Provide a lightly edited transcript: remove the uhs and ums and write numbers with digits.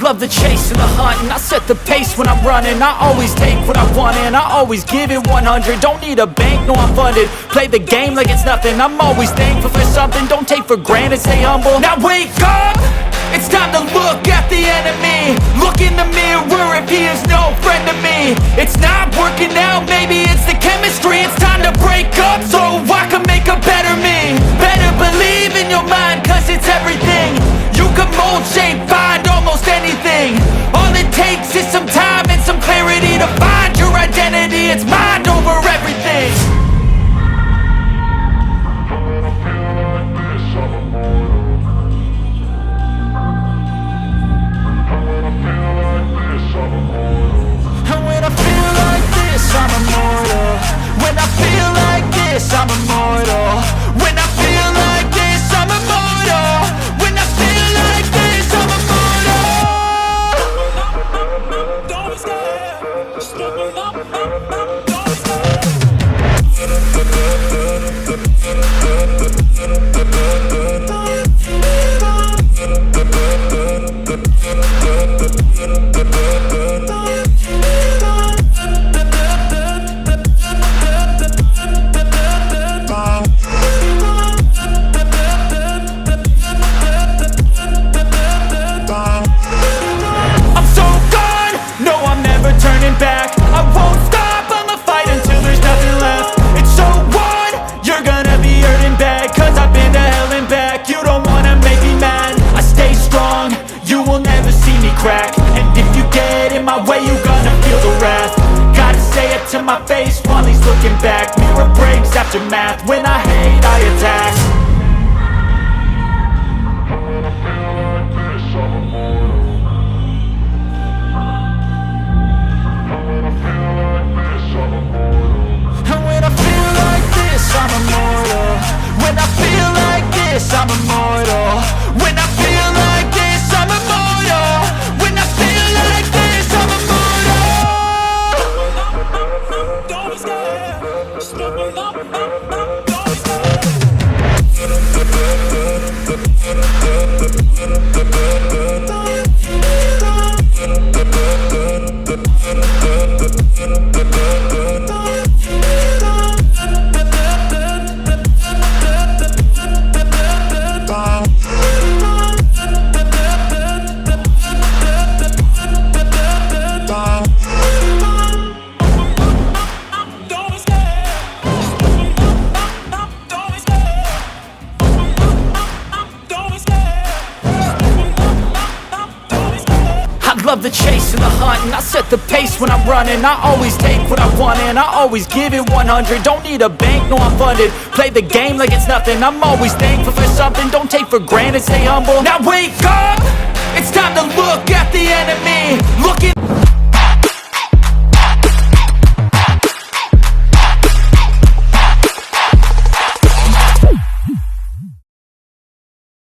love the chase and the hunt, and I set the pace when I'm running. I always take what I want and I always give it 100. Don't need a bank, no I'm funded. Play the game like it's nothing. I'm always thankful for something. Don't take for granted, stay humble. Now wake up! It's time to look at the enemy. Look in the mirror if he is no friend to me. It's not working out, maybe it's the chemistry. It's time to break up so I can make a better me. Better believe in your mind, cause it's everything. You can mold, shape, find almost anything. All it takes is some time and some clarity to find your identity. It's mind over everything. I'm immortal. When I feel like this, I'm immortal. When I feel like this, I'm immortal. When I feel like this, I'm immortal. Don't be scared. Just step up. Don't be scared. Back. I won't stop, I'ma fight until there's nothing left. It's so on, you're gonna be hurting bad, cause I've been to hell and back. You don't wanna make me mad, I stay strong, you will never see me crack. And if you get in my way, you gonna feel the wrath. Gotta say it to my face while he's looking back. Mirror breaks after math, when I hate, I attack. I'm immortal. When I feel like this, I'm immortal. When I feel like this, I'm immortal. When I feel like this, I'm immortal. Don't be scared. Step up. Don't be scared. Love the chase and the hunt, and I set the pace when I'm running. I always take what I want and I always give it 100. Don't need a bank, no I'm funded. Play the game like it's nothing. I'm always thankful for something. Don't take for granted, stay humble. Now wake up! It's time to look at the enemy. Look at